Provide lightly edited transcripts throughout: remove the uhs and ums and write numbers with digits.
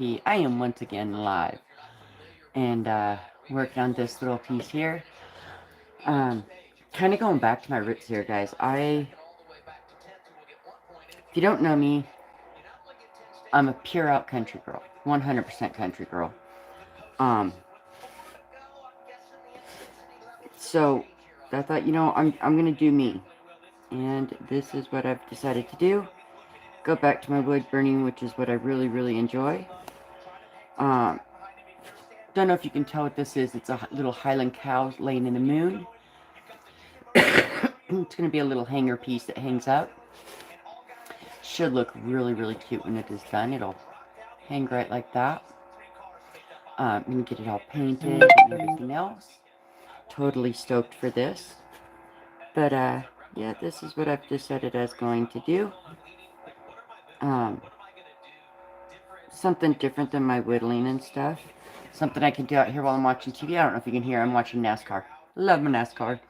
I am once again live and working on this little piece here. Um, kind of going back to my roots here, guys. If you don't know me, I'm a pure out country girl, 100% country girl. Um, so I thought, I'm gonna do me, and this is what I've decided to do. Go back to my wood burning, which is what I really, really enjoy. Um, don't know if you can tell what this is. It's a little Highland cow laying in the moon. It's going to be a little hanger piece that hangs up. Should look really, really cute when it is done. It'll hang right like that. I'm going to get it all painted and everything else. Totally stoked for this. But, yeah, this is what I've decided I was going to do. Something different than my whittling and stuff. Something I can do out here while I'm watching TV. I don't know if you can hear. I'm watching NASCAR. Love my NASCAR.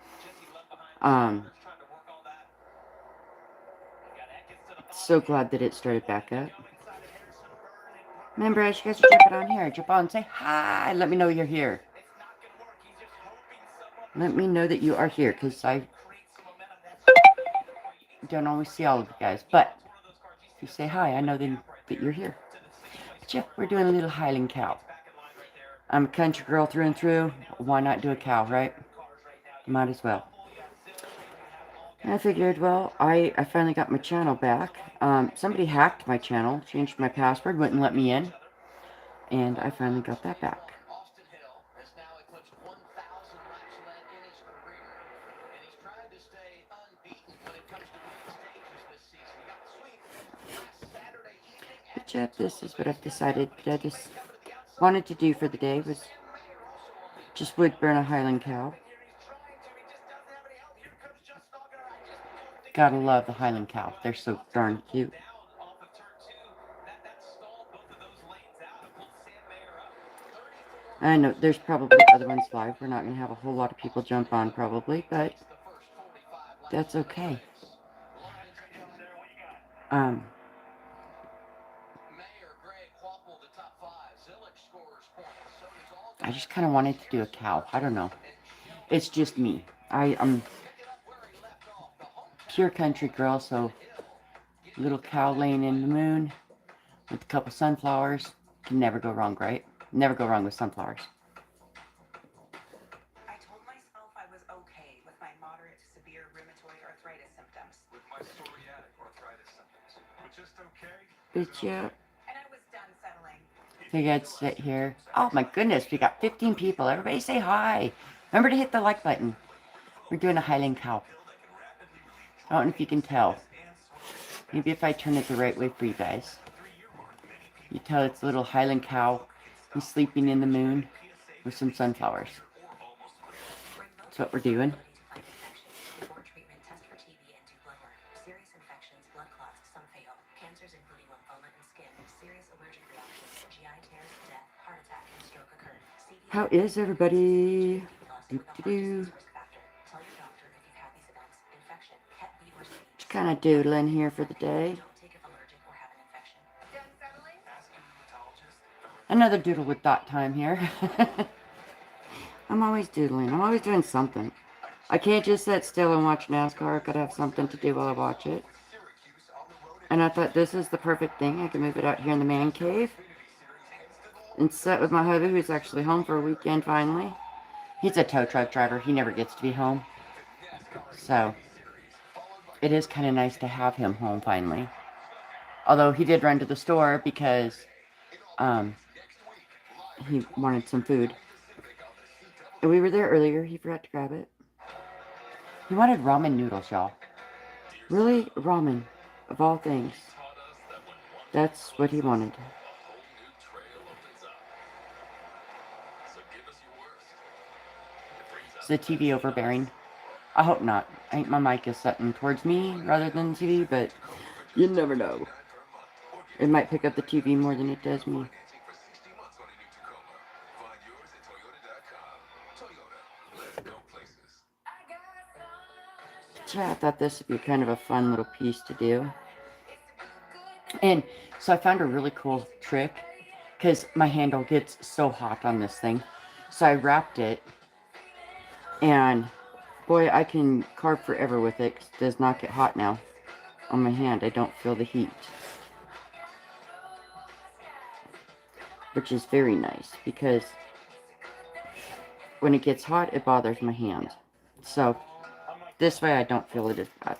So glad that it started back up. Remember, as you guys are jumping on here, jump on and say hi. Let me know you're here. Let me know that you are here, because I don't always see all of you guys. But if you say hi, I know then that you're here. But yeah, we're doing a little Highland cow. I'm a country girl through and through. Why not do a cow, right? Might as well. And I figured, well, I finally got my channel back. Somebody hacked my channel, changed my password, wouldn't let me in. And I finally got that back. But yeah, this is what I've decided that I just wanted to do for the day, was just wood burn a Highland cow. Gotta love the Highland cow. They're so darn cute. I know there's probably other ones live. We're not going to have a whole lot of people jump on probably, but that's okay. I just kind of wanted to do a cow. I don't know. It's just me. I'm pure country girl, so little cow laying in the moon with a couple sunflowers. Can never go wrong, right? Never go wrong with sunflowers. I told myself I was okay with my moderate to severe rheumatoid arthritis symptoms. With my psoriatic arthritis symptoms. But just okay. But yeah. And I was done settling. Figured I'd sit here. Oh my goodness, we got 15 people. Everybody say hi. Remember to hit the like button. We're doing a Highland cow. I don't know if you can tell. Maybe if I turn it the right way for you guys. You tell it's a little Highland cow. He's sleeping in the moon with some sunflowers. That's what we're doing. How is everybody? Just kind of doodling here for the day. Another doodle with dot time here. I'm always doodling. I'm always doing something. I can't just sit still and watch NASCAR. I've got to have something to do while I watch it. And I thought this is the perfect thing. I can move it out here in the man cave and sit with my hubby, who's actually home for a weekend finally. He's a tow truck driver. He never gets to be home. So it is kind of nice to have him home finally. Although he did run to the store because he wanted some food. And we were there earlier. He forgot to grab it. He wanted ramen noodles, y'all. Really? Ramen. Of all things. That's what he wanted. Is the TV overbearing? I hope not. I think my mic is setting towards me rather than the TV, but you never know. It might pick up the TV more than it does me. Yeah, I thought this would be kind of a fun little piece to do. And so I found a really cool trick because my handle gets so hot on this thing. So I wrapped it, and boy, I can carve forever with it 'cause it does not get hot now on my hand. I don't feel the heat, which is very nice because when it gets hot, it bothers my hand. So this way I don't feel it as bad.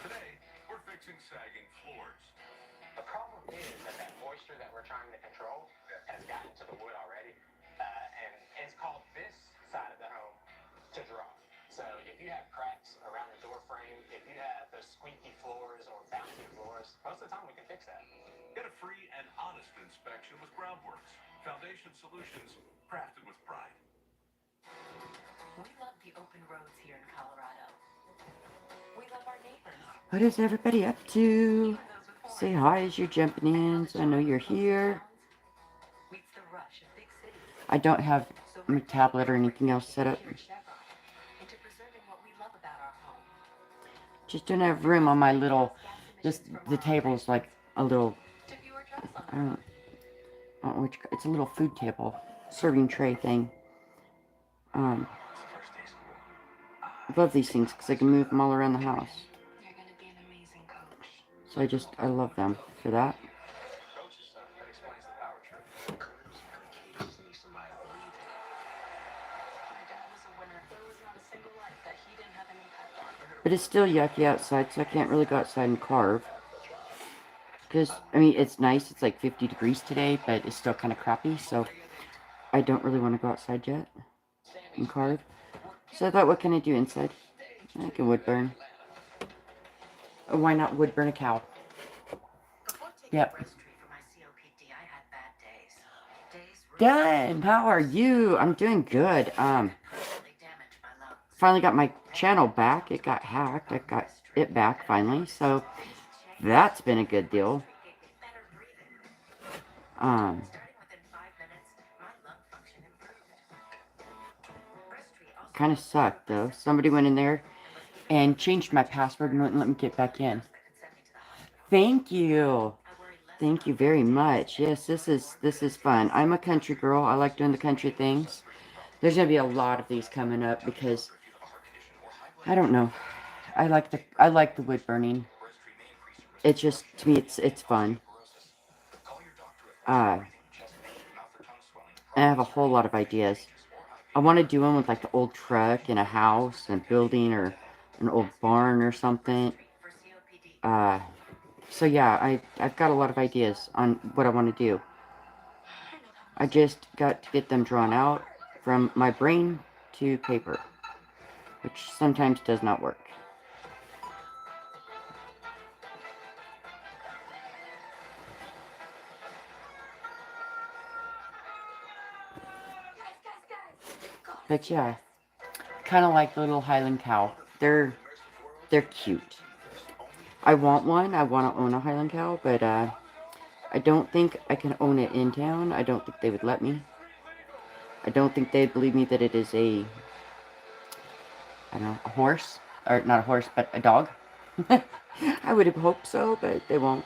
Today, we're fixing sagging floors. The problem is that moisture that we're trying to control has gotten to the wood already, and it's called this side of the home to draw. So if you have cracks around the door frame, if you have those squeaky floors or bouncy floors, most of the time we can fix that. Get a free and honest inspection with Groundworks. Foundation solutions crafted with pride. We love the open roads here in Colorado. We love our neighbors. What is everybody up to? Say hi as you're jumping in, so I know you're here. Meets the rush of big cities. I don't have my tablet or anything else set up. Into preserving what we love about our home. Just don't have room on my little, the table is like a little, To view our dress on I don't know which, it's a little food table, serving tray thing. I love these things because I can move them all around the house. You're gonna be an amazing coach. So I love them for that. Coach's son, that explains the power trip. My dad was a winner. There was not a single life that he didn't have an impact on. But it's still yucky outside, so I can't really go outside and carve. Because, I mean, it's nice, it's like 50 degrees today, but it's still kind of crappy, so I don't really want to go outside yet and carve. So I thought, what can I do inside? I can wood burn. Oh, why not wood burn a cow? Before taking Yep. registry for my COPD, I had bad days. Days Done! How are you? I'm doing good. really damaged my lungs. Finally got my channel back. It got hacked. I got it back finally, so that's been a good deal. Better breathing. Um, Starting within 5 minutes, my lung function improved. Registry also kind of sucked though. Somebody went in there and changed my password and wouldn't let me get back in. could send me to the hospital. Thank you. I worry less Thank you very much. Yes, this is fun. I'm a country girl. I like doing the country things. There's gonna be a lot of these coming up because I don't know. I like the wood burning. It's just, to me, it's fun. I have a whole lot of ideas. I want to do them with like the old truck in a house and building or an old barn or something. for COPD. So yeah, I've got a lot of ideas on what I want to do. I just got to get them drawn out from my brain to paper, which sometimes does not work. But yeah, kind of like the little Highland cow. They're cute. I want one. I want to own a Highland cow, but I don't think I can own it in town. I don't think they would let me. I don't think they'd believe me that it is a, I don't know, a horse. Or not a horse, but a dog. I would have hoped so, but they won't.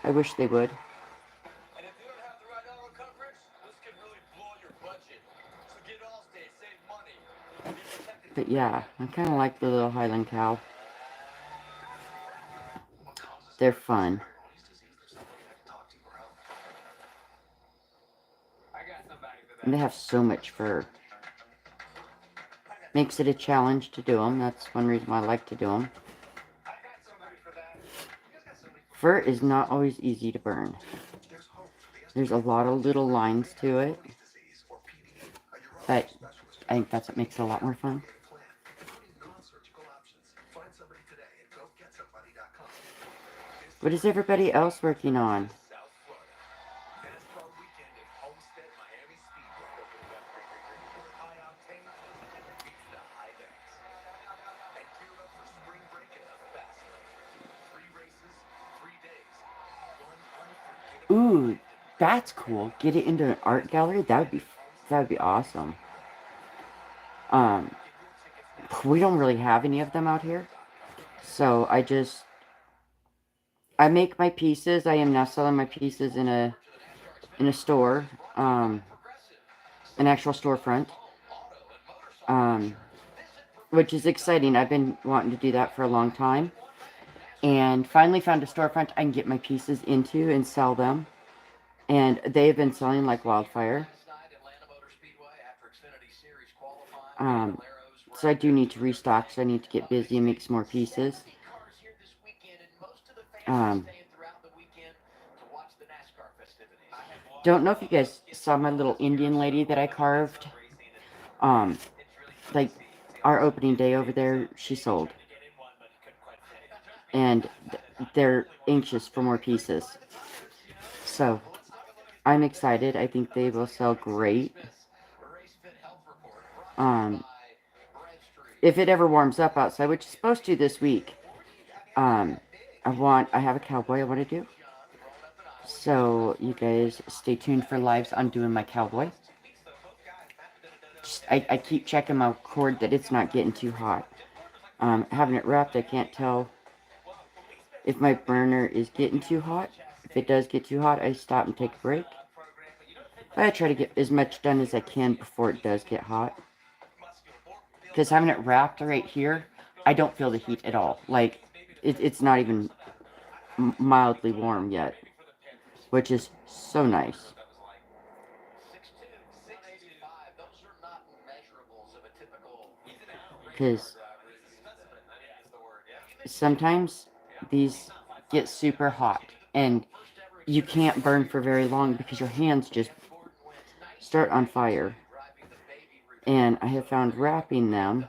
I wish they would. And if you don't have the right auto coverage, this could really blow your budget. So get Allstate, save money. Be protected. But yeah, I kind of like the little Highland cow. They're fun. I got somebody for that. And they have so much fur. Makes it a challenge to do them. That's one reason why I like to do them. I got somebody for that. You guys got somebody for Fur is not always easy to burn. There's a lot of little lines to it. But I think that's what makes it a lot more fun. What is everybody else working on? South Florida. NASCAR weekend at Homestead Miami Speedway opening up. High octane beats the high decks. And gear up for spring break in the fast lane. 3 races, 3 days. One unforgettable. Ooh, that's cool. Get it into an art gallery? That would be awesome. We don't really have any of them out here. So I just I make my pieces. I am now selling my pieces in a store, an actual storefront, which is exciting. I've been wanting to do that for a long time, and finally found a storefront I can get my pieces into and sell them. And they've been selling like wildfire. So I do need to restock, so I need to get busy and make some more pieces. Don't know if you guys saw my little Indian lady that I carved. Like, our opening day over there, she sold. And they're anxious for more pieces. So, I'm excited. I think they will sell great. If it ever warms up outside, which is supposed to this week, I have a cowboy I want to do. So, you guys stay tuned for lives on doing my cowboy. I keep checking my cord that it's not getting too hot. Having it wrapped, I can't tell if my burner is getting too hot. If it does get too hot, I stop and take a break. But I try to get as much done as I can before it does get hot. Because having it wrapped right here, I don't feel the heat at all. Like, it's not even mildly warm yet, which is so nice. Because sometimes these get super hot and you can't burn for very long because your hands just start on fire. And I have found wrapping them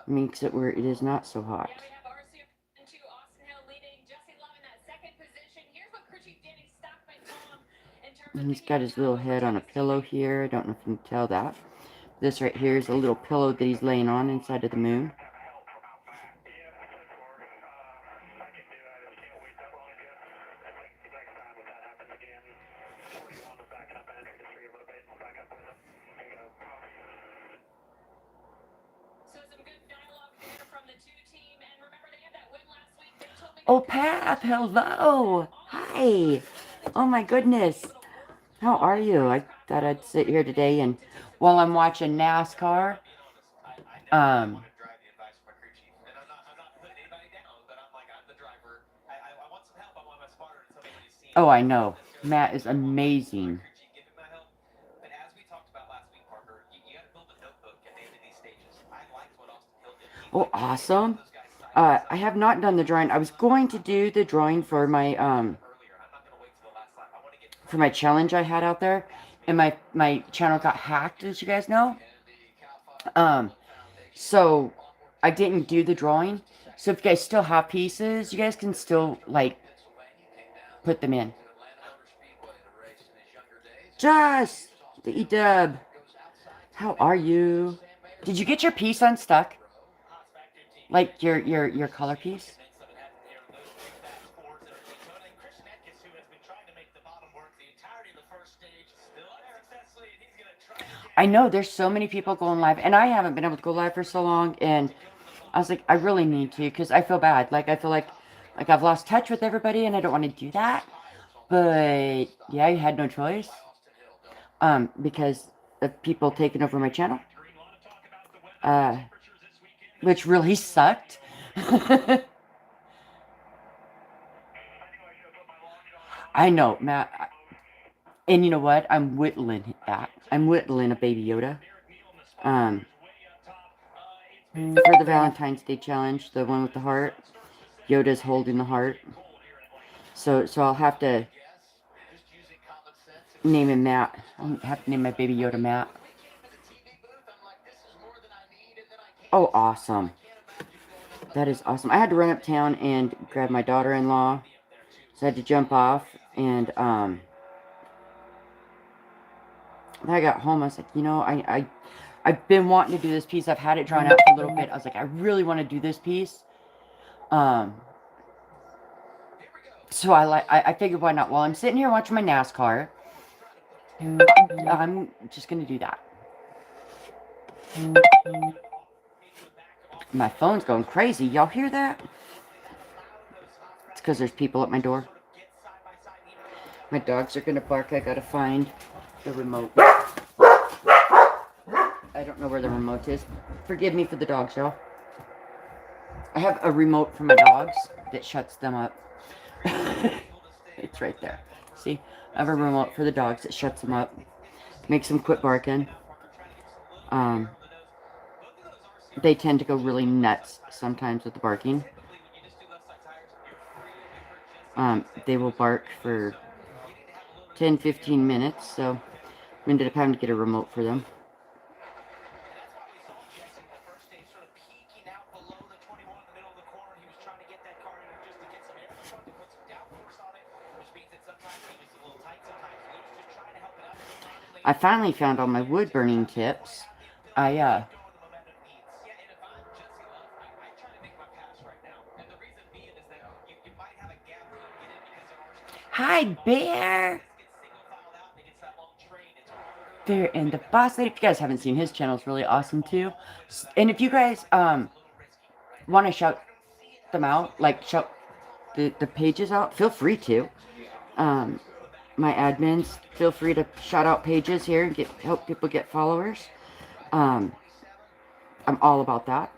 makes it where it is not so hot. And he's got his little head on a pillow here. I don't know if you can tell that. This right here is a little pillow that he's laying on inside of the moon. Oh, Pat, hello. Hi. Oh, my goodness. How are you? I thought I'd sit here today and while I'm watching NASCAR, oh, I know. Matt is amazing. Oh, awesome. I have not done the drawing. I was going to do the drawing for my challenge I had out there, and my channel got hacked, as you guys know. So I didn't do the drawing. So if you guys still have pieces, you guys can still like put them in. Just the E-dub. How are you? Did you get your piece unstuck? Like your color piece? I know there's so many people going live, and I haven't been able to go live for so long, and I was like, I really need to, because I feel bad. Like, I feel like I've lost touch with everybody, and I don't want to do that. But, yeah, I had no choice. Because of people taking over my channel. Which really sucked. I know, Matt. And you know what? I'm whittling that. I'm whittling a Baby Yoda. For the Valentine's Day challenge, the one with the heart, Yoda's holding the heart. So I'll have to name him Matt. I'll have to name my Baby Yoda Matt. Oh, awesome. That is awesome. I had to run uptown and grab my daughter-in-law. So I had to jump off. And, when I got home, I was like, you know, I've been wanting to do this piece. I've had it drawn out for a little bit. I was like, I really want to do this piece. So I figured, why not? While I'm sitting here watching my NASCAR, I'm just going to do that. My phone's going crazy. Y'all hear that? because there's people at my door. My dogs are going to bark. I got to find the remote. I don't know where the remote is. Forgive me for the dogs, y'all. I have a remote for my dogs that shuts them up. It's right there. See? I have a remote for the dogs that shuts them up. Makes them quit barking. They tend to go really nuts sometimes with the barking. They will bark for 10-15 minutes, so we ended up having to get a remote for them. I finally found all my wood burning tips. Hi, Bear! Bear and the Boss Lady. If you guys haven't seen his channel, it's really awesome too. And if you guys want to shout them out, like shout the pages out, feel free to. My admins, feel free to shout out pages here and help people get followers. I'm all about that.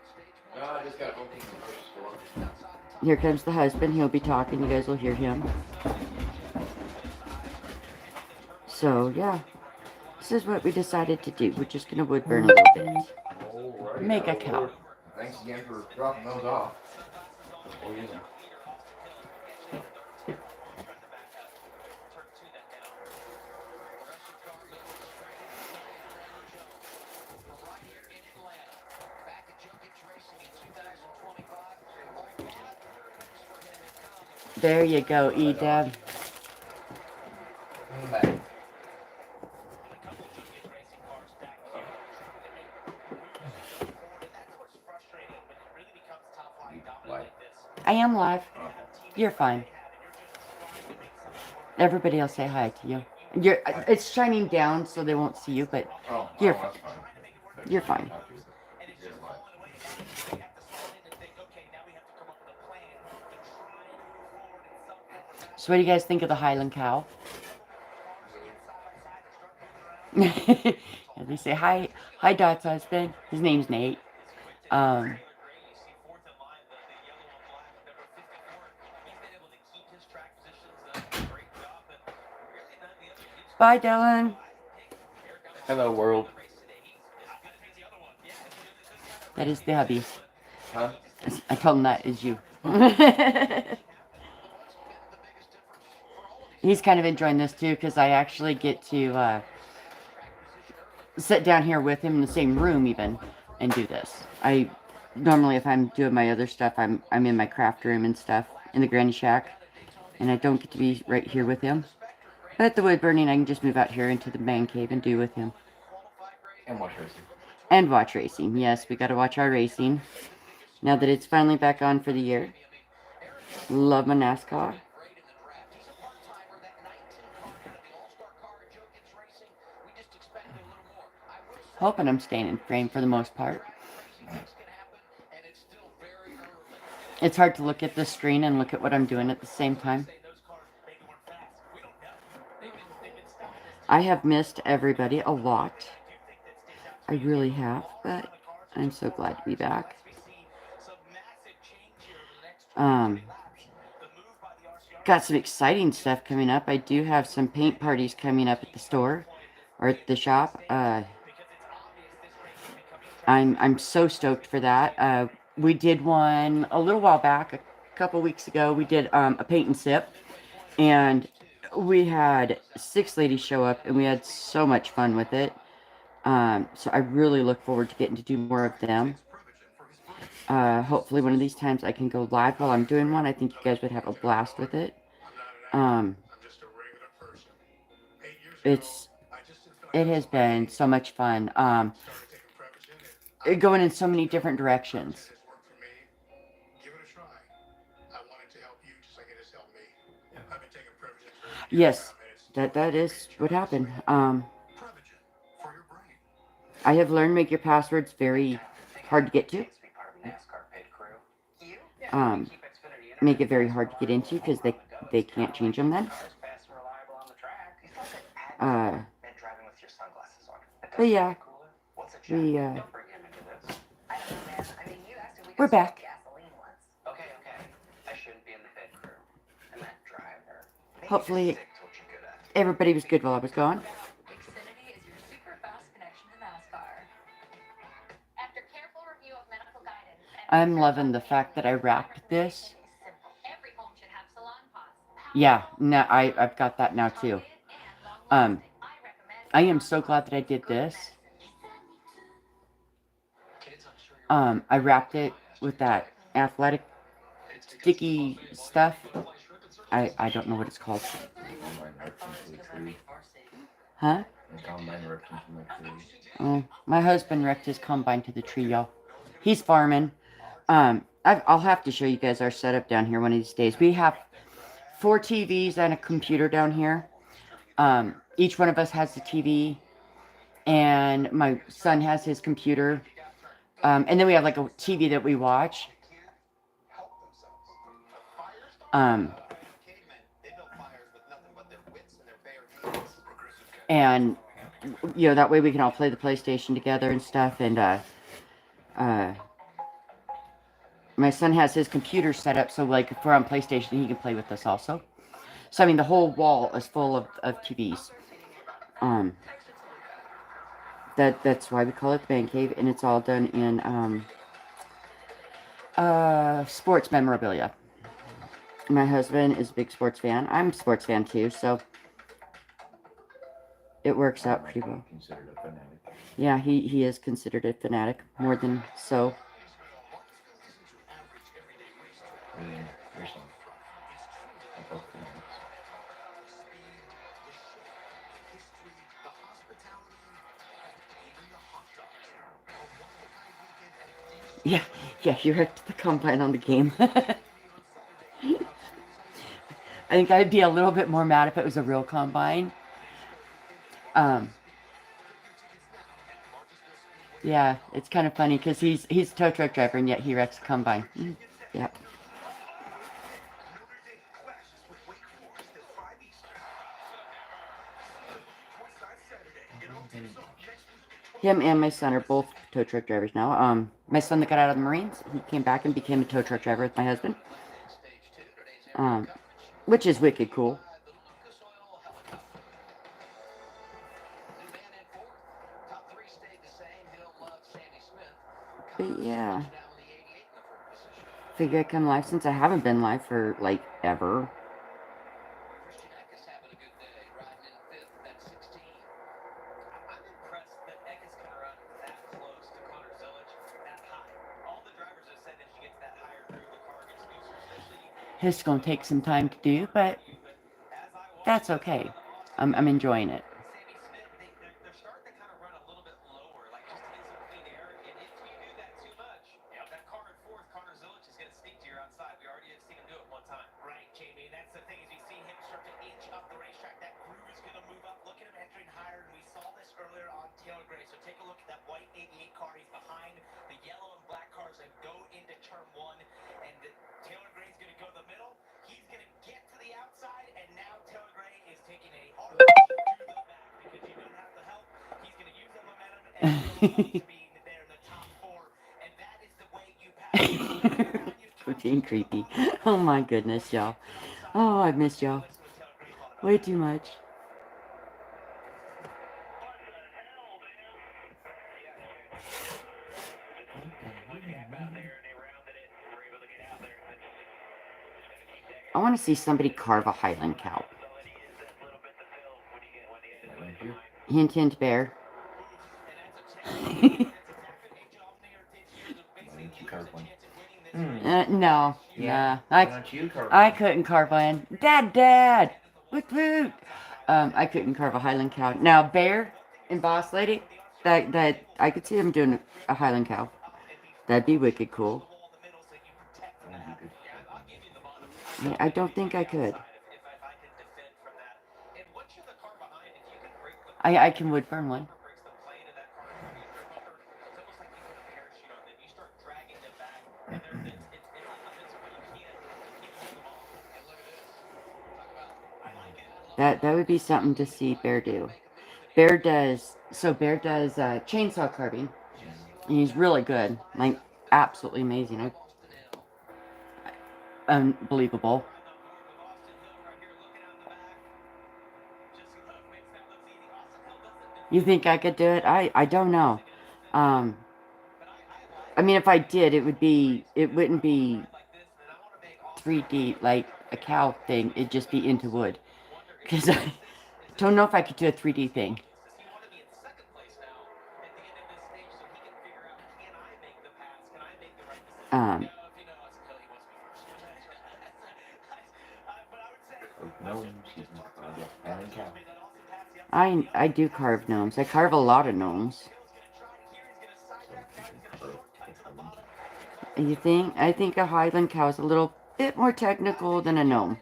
Here comes the husband. He'll be talking. You guys will hear him. So, yeah. This is what we decided to do. We're just going to wood burn a little bit. Make a cow. Thanks again for dropping those off. Oh, yeah. There you go, E-Deb. I am live. You're fine. Everybody else say hi to you. It's shining down, so they won't see you, but you're fine. You're fine. So what do you guys think of the Highland cow? They say hi Dot's husband. His name's Nate. Bye, Dylan. Hello, world. That is the hubby. Huh? I told him that is you. He's kind of enjoying this too because I actually get to sit down here with him in the same room even and do this. I normally, if I'm doing my other stuff, I'm in my craft room and stuff in the granny shack, and I don't get to be right here with him. But at the wood burning, I can just move out here into the man cave and do with him. And watch racing. And watch racing. Yes, we got to watch our racing now that it's finally back on for the year. Love my NASCAR. Hoping I'm staying in frame for the most part. It's hard to look at the screen and look at what I'm doing at the same time. I have missed everybody a lot. I really have, but I'm so glad to be back. Got some exciting stuff coming up. I do have some paint parties coming up at the store or at the shop. I'm so stoked for that. We did one a little while back, a couple weeks ago. We did a paint and sip, and we had 6 ladies show up, and we had so much fun with it. So I really look forward to getting to do more of them. Hopefully one of these times I can go live while I'm doing one. I think you guys would have a blast with it. It has been so much fun. Going in so many different directions. Yes, that is what happened. I have learned make your passwords very hard to get to. make it very hard to get into because they can't change them then. Uh, but yeah, we we're back. Hopefully, everybody was good while I was gone. Xfinity is your super fast connection to NASCAR. After careful review of medical guidance I'm loving the fact that I wrapped this. every home should have salon pods. Yeah, no, I've got that now too. I am so glad that I did this. I wrapped it with that athletic sticky stuff. I don't know what it's called. Combine ripped into the tree. Huh? The combine ripped into the tree. Oh, my husband wrecked his combine to the tree, y'all. He's farming. I'll have to show you guys our setup down here one of these days. We have 4 TVs and a computer down here. Each one of us has a TV, and my son has his computer. And then we have like a TV that we watch. And you know, that way we can all play the PlayStation together and stuff. And my son has his computer set up so like if we're on PlayStation, he can play with us also. So I mean, the whole wall is full of TVs. That's why we call it the man cave, and it's all done in sports memorabilia. My husband is a big sports fan. I'm a sports fan too, so it works out pretty well. Considered a fanatic. Yeah, he is considered a fanatic, more than so. Really, there's some. I both fanatics. Yeah, you wrecked the combine on the game. I think I'd be a little bit more mad if it was a real combine. Yeah, it's kind of funny because he's a tow truck driver and yet he wrecks a combine. Yeah. Him and my son are both tow truck drivers now. My son that got out of the Marines, he came back and became a tow truck driver with my husband. Which is wicked cool. But yeah. Figure I'd come live since I haven't been live for like ever. It's gonna take some time to do, but that's okay. I'm enjoying it. Being creepy. Oh my goodness, y'all. Oh, I missed y'all. Way too much. I want to see somebody carve a Highland cow. Hint, hint, bear. No. Yeah. Yeah. I couldn't carve one. Dad. Woot woot. I couldn't carve a Highland cow. Now, bear and boss lady, that I could see them doing a Highland cow. That'd be wicked cool. I don't think I could. I can wood burn one. That would be something to see Bear do. Bear does chainsaw carving, and he's really good, like absolutely amazing, unbelievable. You think I could do it? I don't know. Um, I mean, if I did, it wouldn't be 3D like a cow thing. It'd just be into wood. Because I don't know if I could do a 3D thing. Um, No, she's and cow. I do carve gnomes. I carve a lot of gnomes. You think? I think a Highland cow is a little bit more technical than a gnome.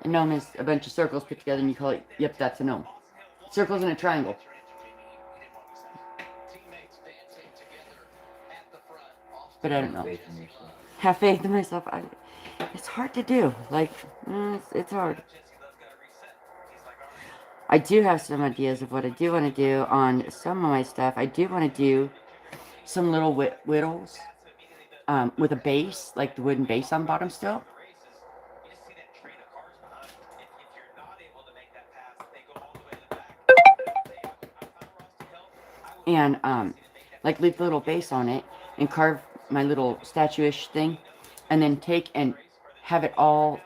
A gnome is a bunch of circles put together and you call it, yep, that's a gnome. Circles in a triangle. But I don't know. Faith in yourself. Have faith in myself. It's hard to do. Like, it's hard. I do have some ideas of what I do want to do on some of my stuff. I do want to do some little whittles with a base, like the wooden base on bottom still. And like leave the little base on it and carve my little statue-ish thing, and then take and have it all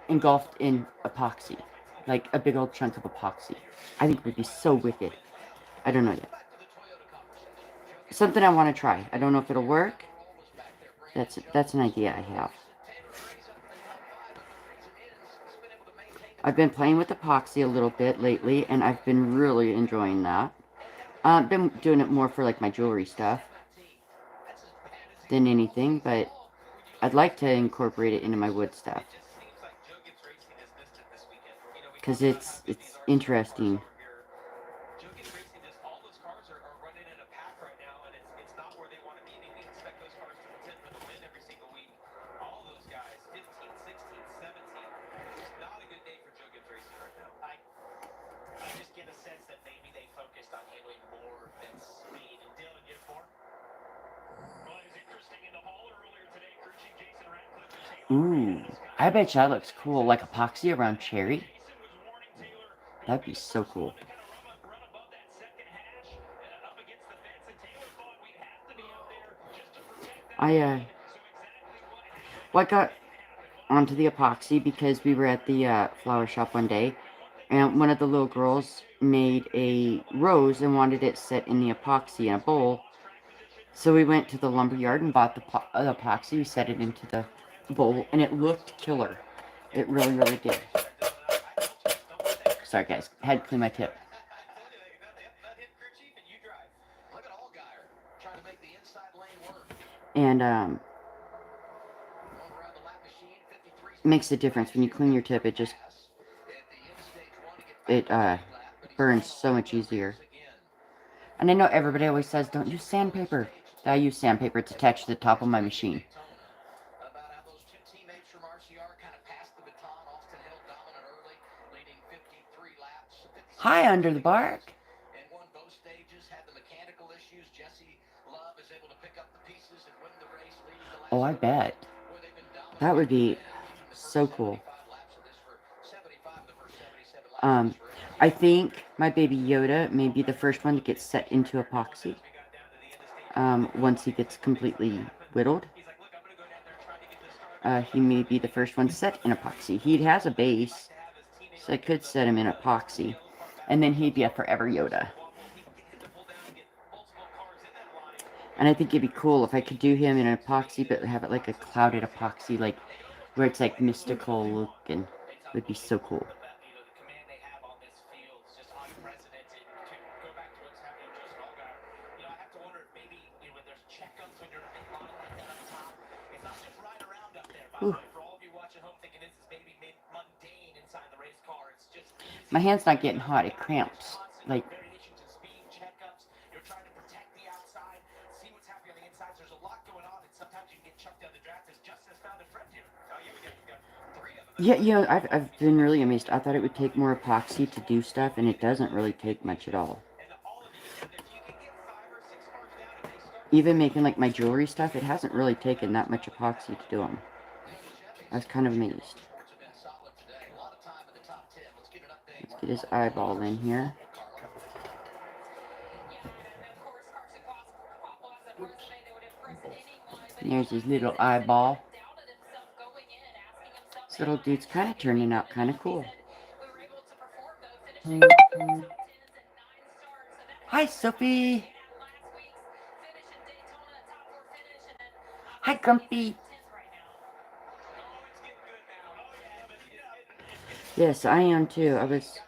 engulfed in epoxy, like a big old chunk of epoxy. I think it would be so wicked. I don't know yet. Something I want to try. I don't know if it'll work. That's an idea I have. I've been playing with epoxy a little bit lately, and I've been really enjoying that. I've been doing it more for like my jewelry stuff than anything, but I'd like to incorporate it into my wood stuff because it's interesting. Ooh, I bet you that looks cool, like epoxy around cherry. That'd be so cool. I got onto the epoxy because we were at the flower shop one day, and one of the little girls made a rose and wanted it set in the epoxy in a bowl. So we went to the lumber yard and bought the epoxy. We set it into the bowl, and it looked killer. It really, really did. Sorry, guys. I had to clean my tip. And makes a difference when you clean your tip. It burns so much easier. And I know everybody always says, don't use sandpaper. I use sandpaper to attach to the top of my machine. Hi, Under the Bark. Oh, I bet. That would be so cool. I think my baby Yoda may be the first one to get set into epoxy. Once he gets completely whittled. He may be the first one set in epoxy. He has a base, so I could set him in epoxy. And then he'd be a forever Yoda. And I think it'd be cool if I could do him in an epoxy, but have it like a clouded epoxy, like where it's like mystical looking. It would be so cool. Ooh. My hand's not getting hot, it cramps. Like, Yeah, I've been really amazed. I thought it would take more epoxy to do stuff, and it doesn't really take much at all. Even making like my jewelry stuff, it hasn't really taken that much epoxy to do them. I was kind of amazed. Let's get his eyeball in here. There's his little eyeball. This little dude's kind of turning out kind of cool. Hi, Sophie. Hi, Grumpy. Yes, I am too. I was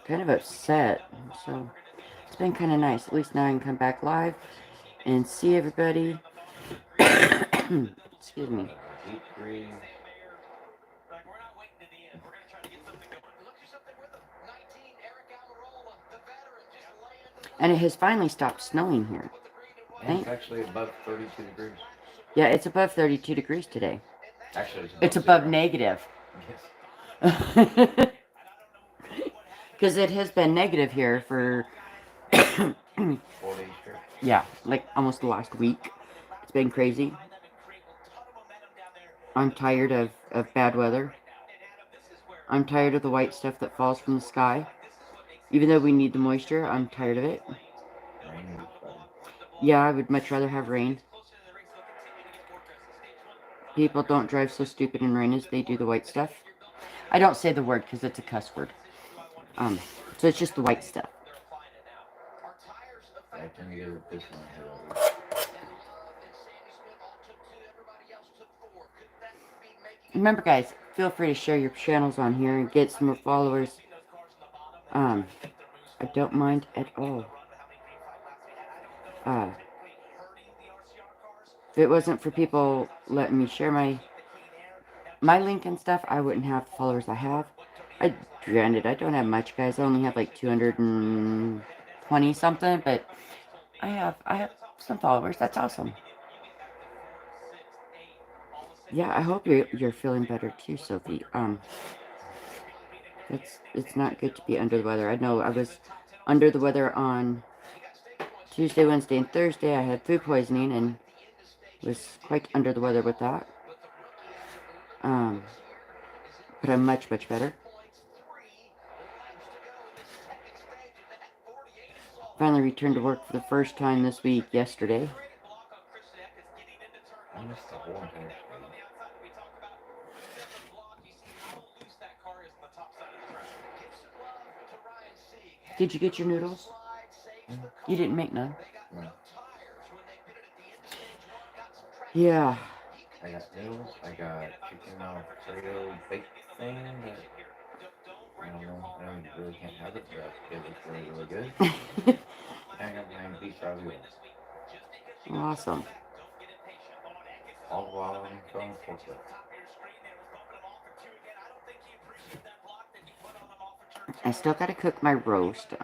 kind of upset, so it's been kind of nice. At least now I can come back live and see everybody. Excuse me. And it has finally stopped snowing here. And it's actually above 32 degrees. Yeah, it's above 32 degrees today. Actually, it's above zero. negative. Yes. Because it has been negative here for 4 days straight. yeah, like almost the last week. It's been crazy. I'm tired of bad weather. I'm tired of the white stuff that falls from the sky. Even though we need the moisture, I'm tired of it. Rain is better. Yeah, I would much rather have rain. People don't drive so stupid in rain as they do the white stuff. I don't say the word because it's a cuss word. So it's just the white stuff. I can get it this one here. Remember, guys, feel free to share your channels on here and get some more followers. I don't mind at all. If it wasn't for people letting me share my link and stuff, I wouldn't have the followers I have. Granted, I don't have much, guys. I only have like 220 something, but I have some followers. That's awesome. Yeah, I hope you're feeling better too, Sophie. It's not good to be under the weather. I know I was under the weather on Tuesday, Wednesday, and Thursday. I had food poisoning and was quite under the weather with that. But I'm much better. Finally returned to work for the first time this week, yesterday. I missed the whole entire stage. Did you get your noodles? You didn't make none? No. Yeah. I got noodles, I got chicken Alfredo baked thing that I don't know, I don't really can't have it, but it was really good. And I got my beef ravioli. Awesome. All while I'm filming forklift. I still gotta cook my roast.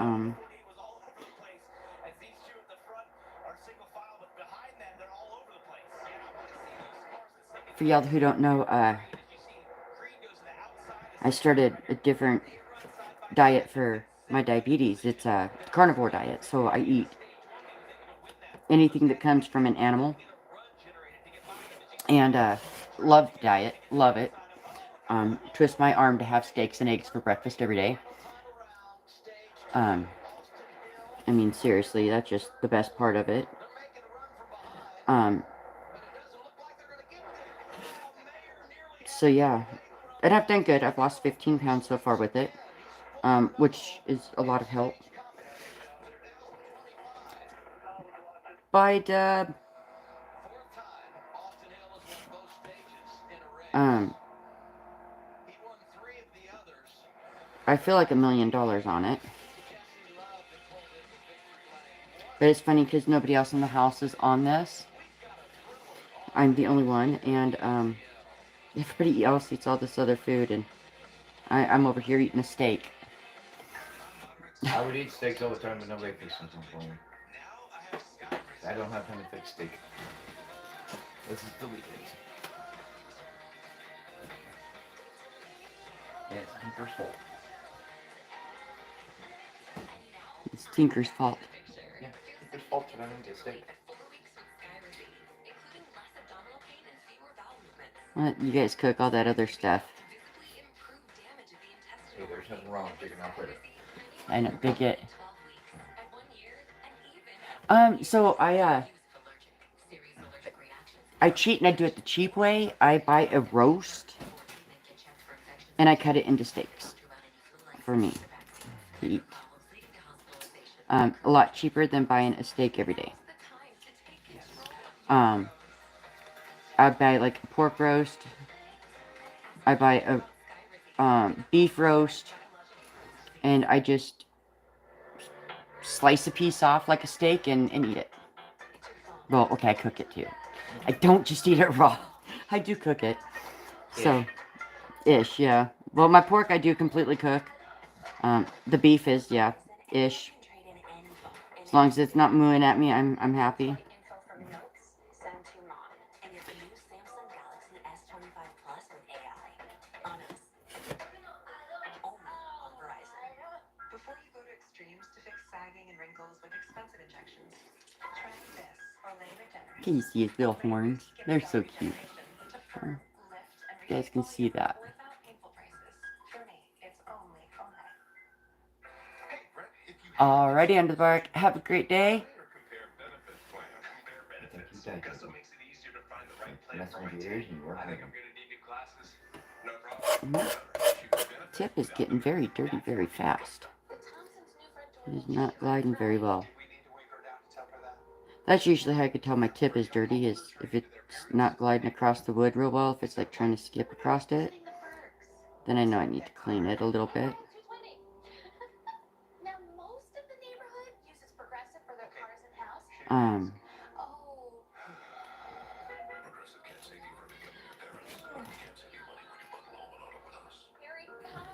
For y'all who don't know, I started a different diet for my diabetes. It's a carnivore diet, so I eat anything that comes from an animal. And love the diet, love it. Twist my arm to have steaks and eggs for breakfast every day. I mean, seriously, that's just the best part of it. So yeah, and I've done good. I've lost 15 pounds so far with it, which is a lot of help. Bye, Deb. I feel like $1 million on it. But it's funny because nobody else in the house is on this. I'm the only one, and everybody else eats all this other food, and I'm over here eating a steak. I would eat steaks all the time, but nobody fixes them for me. I don't have time to fix steak. This is the weekend. Yeah, it's Tinker's fault. It's Tinker's fault. Yeah, Tinker's fault for having a steak. Let you guys cook all that other stuff. Hey, there's nothing wrong with chicken Alfredo. I know, they get. So I cheat and I do it the cheap way. I buy a roast and I cut it into steaks for me to eat. A lot cheaper than buying a steak every day. I buy like a pork roast. I buy a beef roast, and I just slice a piece off like a steak and eat it. Well, okay, I cook it too. I don't just eat it raw. I do cook it. So, ish, yeah. Well, my pork I do completely cook. The beef is, yeah, ish. As long as it's not mooing at me, I'm happy. Before you go to extremes to fix sagging and wrinkles with expensive injections, try this Olay Regenerate. Can you see his little horns? They're so cute. You guys can see that. Without painful prices. For me, it's only Olay. Hey, Brett, if you Alrighty, Under the Bark. Have a great day. compare benefit plan, compare I think benefits. you guys Gusto makes it easier to find the right plan messing for with my your ears team. and working I think with I'm them. gonna need new glasses. No problem. Choose benefits Tip is without getting the very dirty very fast. He's not gliding very well. We need to wake her down to tell her that. That's usually how I could tell my tip is dirty, is if it's not gliding across the wood real well, if it's like trying to skip across it, then I know I need to clean it a little bit. Now, most of the neighborhood uses Progressive for their cars and house. Oh. Progressive can't save you from becoming your parents. We can't save you money when you bundle home and auto with us.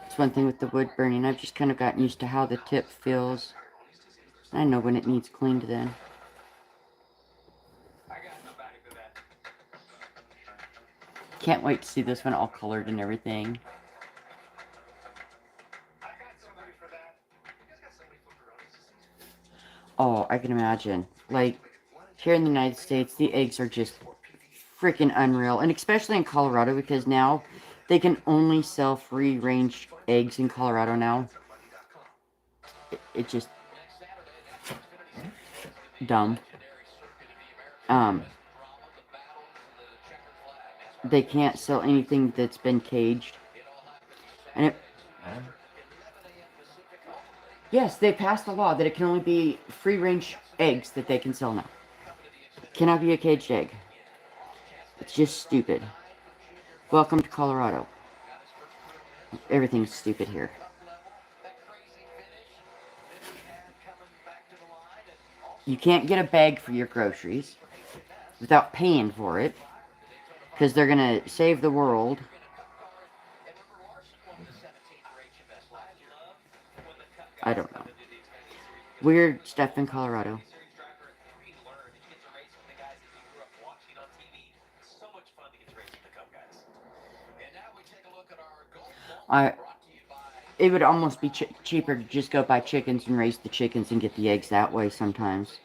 It's one thing with the wood burning. I've just kind of gotten used to how the tip feels. I know when it needs cleaned then. I got no back to that. Can't wait to see this one all colored and everything. I got somebody for that. You guys got somebody for Verona's disease? Oh, I can imagine. Like, here in the United States, the eggs are just freaking unreal. And especially in Colorado, because now they can only sell free-range eggs in Colorado now. It just... dumb. They can't sell anything that's been caged. And it... Yes, they passed a law that it can only be free-range eggs that they can sell now. Cannot be a caged egg. It's just stupid. Welcome to Colorado. Everything's stupid here. You can't get a bag for your groceries without paying for it, because they're going to save the world. I don't know. Weird stuff in Colorado. It would almost be cheaper to just go buy chickens and raise the chickens and get the eggs that way sometimes.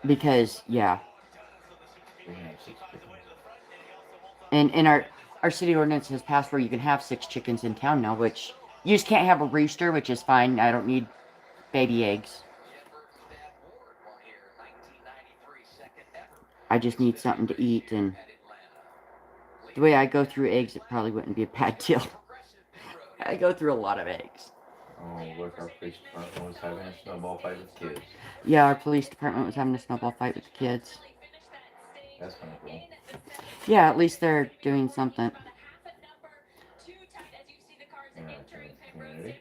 Because, yeah. And our city ordinance has passed where you can have 6 chickens in town now, which you just can't have a rooster, which is fine. I don't need baby eggs. I just need something to eat, and the way I go through eggs, it probably wouldn't be a bad deal. I go through a lot of eggs. Oh, look, our police department was having a snowball fight with kids. Yeah, our police department was having a snowball fight with the kids. That's kind of cool. Yeah, at least they're doing something. Community?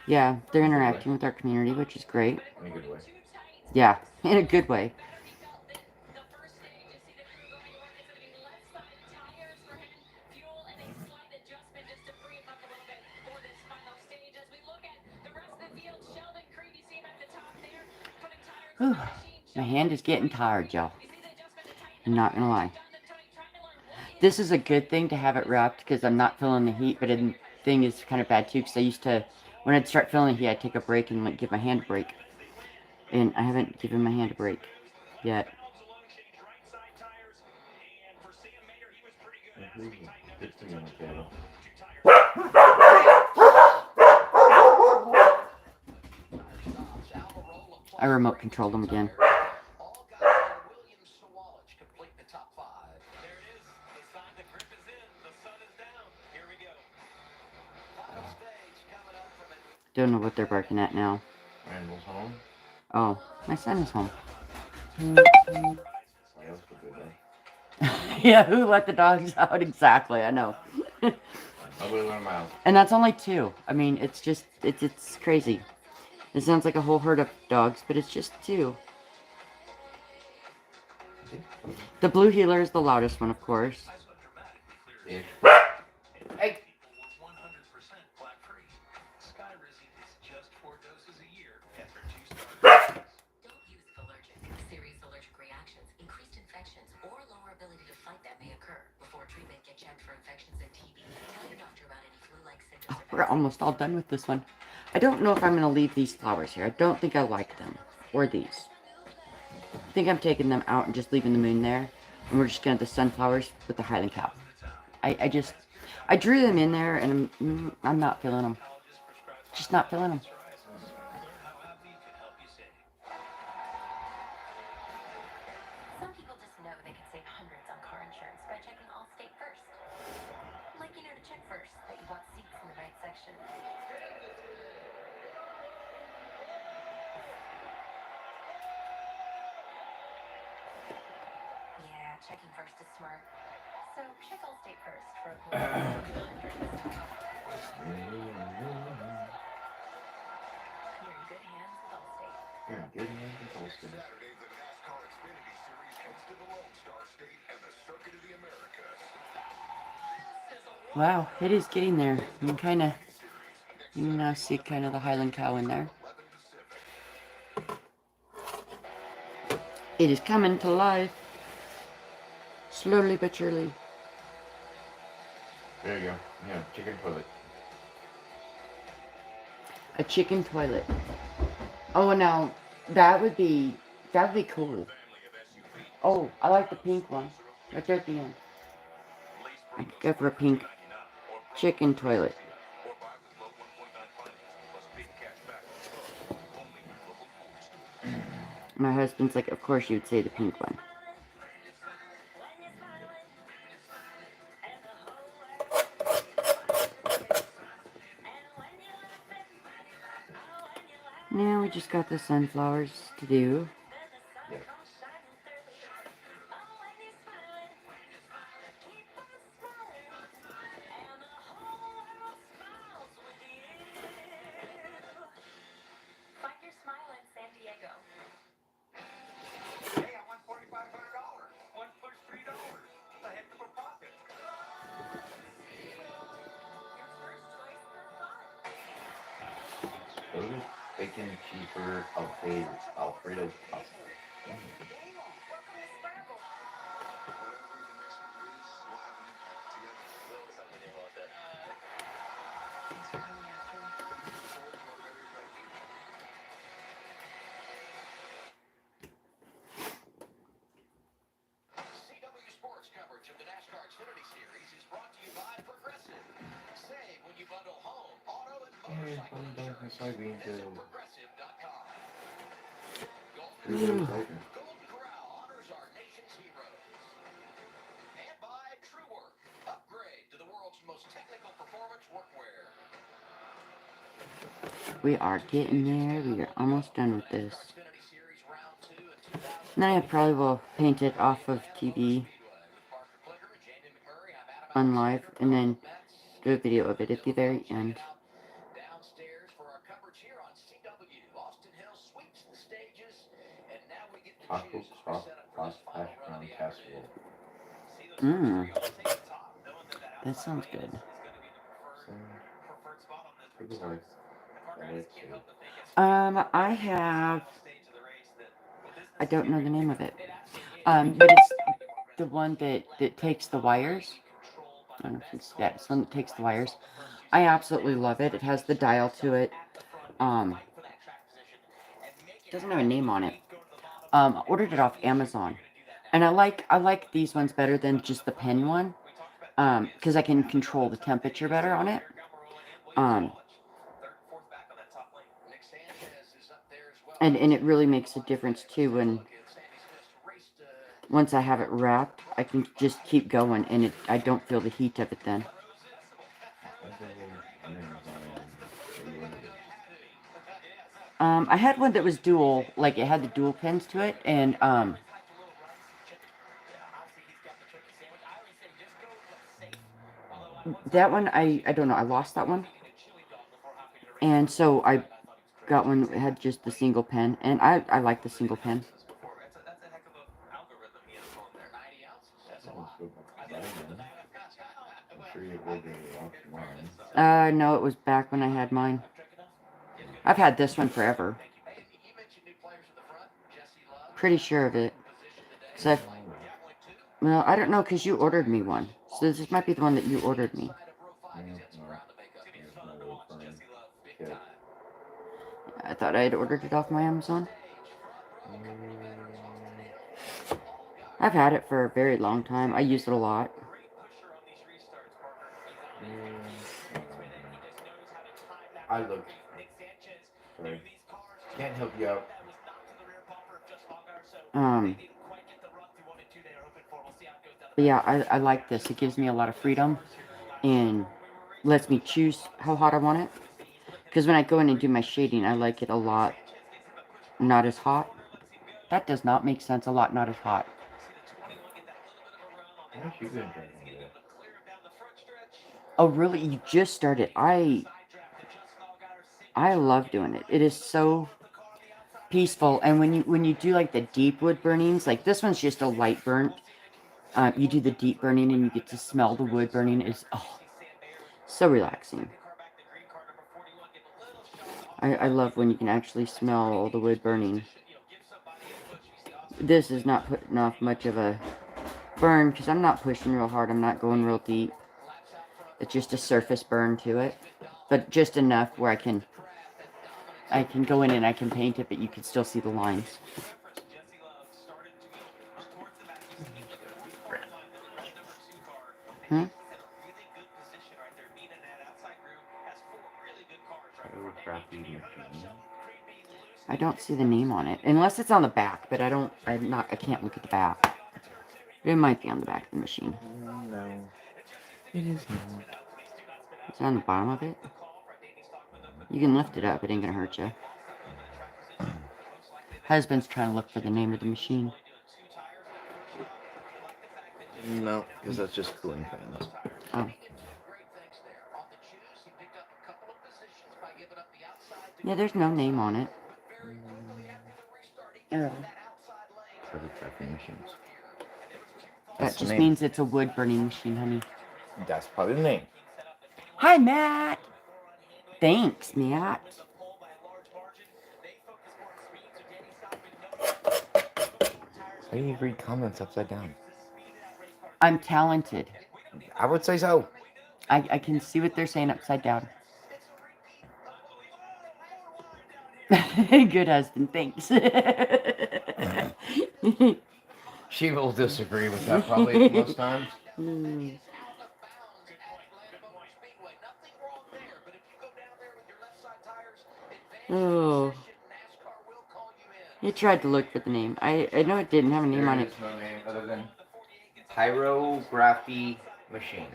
Yeah, they're interacting with our community, which is great. In a good way. Yeah, in a good way. Whew. My hand is getting tired, y'all. I'm not gonna lie. This is a good thing to have it wrapped because I'm not feeling the heat, but the thing is kind of bad too because I used to, when I'd start feeling the heat, I'd take a break and like give my hand a break. And I haven't given my hand a break yet. Good to know, Taylor. I remote controlled them again. All guys in Williams Sawallich complete the top 5. There it is. The sign the grip is in. The sun is down. Here we go. Final stage coming up from it. Don't know what they're barking at now. Randall's home. Oh, my son is home. Oh, that was a good day. Yeah, who let the dogs out? Exactly, I know. Nobody let him out. And that's only 2. I mean, it's just, it's crazy. It sounds like a whole herd of dogs, but it's just 2. The blue heeler is the loudest one, of course. Yeah. Hey. 100% plaque free. Skyrizi is just 4 doses a year after 2 starts. Don't use allergic. Serious allergic reactions, increased infections, or lower ability to fight that may occur. Before treatment, get checked for infections and TB. Tell your doctor about any flu-like symptoms. We're almost all done with this one. I don't know if I'm going to leave these flowers here. I don't think I like them. Or these. I think I'm taking them out and just leaving the moon there. And we're just going to have the sunflowers with the Highland cow. I drew them in there and I'm not feeling them. Just not feeling them. Some people just know they can save hundreds on car insurance by checking Allstate first. Like, to check first that you bought seats in the right section. Yeah, checking first is smart. So check Allstate first for a quote of hundreds. You're in good hands with Allstate. You're in good hands with Holston. Saturday, the NASCAR Xfinity Series heads to the Lone Star State and the Circuit of the Americas. Wow, it is getting there. You can kind of, you can now see kind of the Highland cow in there. It is coming to life. Slowly but surely. There you go. Yeah, chicken toilet. A chicken toilet. Oh, now that would be cool. Oh, I like the pink one. Right there at the end. I'd go for a pink chicken toilet. My husband's like, of course you'd say the pink one. Now we just got the sunflowers to do. Yeah. Find your smile in San Diego. Hey, I won $4,500. One push $3. A heck of a profit. Your first choice for fun. Those bacon cheeseburger Alfredo pasta. Welcome to Scrabble. Thanks for coming after me. CW Sports coverage of the NASCAR Xfinity Series is brought to you by Progressive. Save when you bundle home, auto, and motorcycle insurance. Visit Progressive.com. Golden Corral honors our nation's heroes. And by True Work. Upgrade to the world's most technical performance workwear. We are getting there. We are almost done with this. Xfinity Series round 2 in 2000. Then I probably will paint it off of TV on live and then do a video of it at the very end. Downstairs for our coverage here on CW. Austin Hill sweeps the stages, and now we get to Taco choose as we set up for this final hash run of brown the casserole. Mmm. That sounds good. Pretty nice. I don't know the name of it. But it's the one that takes the wires. I don't know if it's, yeah, it's the one that takes the wires. I absolutely love it. It has the dial to it. Doesn't have a name on it. I ordered it off Amazon, and I like these ones better than just the pen one, because I can control the temperature better on it. And it really makes a difference too when once I have it wrapped, I can just keep going, and I don't feel the heat of it then. I had one that was dual, like it had the dual pins to it, and that one I don't know, I lost that one, and so I got one that had just the single pin, and I like the single pin. No, it was back when I had mine. I've had this one forever. Pretty sure of it. So, well, I don't know, because you ordered me one. So this might be the one that you ordered me. I thought I had ordered it off my Amazon. I've had it for a very long time. I use it a lot. I look. Sorry. Can't help you out. But yeah, I like this. It gives me a lot of freedom and lets me choose how hot I want it. Because when I go in and do my shading, I like it a lot not as hot. That does not make sense. A lot not as hot. What you been drinking today? Oh, really? You just started? I love doing it. It is so peaceful. And when you do like the deep wood burnings, like this one's just a light burnt. You do the deep burning and you get to smell the wood burning. It's so relaxing. I love when you can actually smell all the wood burning. This is not putting off much of a burn because I'm not pushing real hard. I'm not going real deep. It's just a surface burn to it, but just enough where I can go in and I can paint it, but you can still see the lines. Hmm? I don't see the name on it, unless it's on the back, but I can't look at the back. It might be on the back of the machine. No, it is not. It's on the bottom of it. You can lift it up, it ain't gonna hurt you. Husband's trying to look for the name of the machine. No, because that's just cooling fans. Oh. Yeah, there's no name on it. Oh. Photography machines. That just means it's a wood burning machine, honey. That's probably the name. Hi, Matt. Thanks, Matt. Why do you read comments upside down? I'm talented. I would say so. I can see what they're saying upside down. Good husband, thanks. She will disagree with that probably most times. Oh. You tried to look for the name. I know it didn't have a name on it. There is no name other than pyrography machine.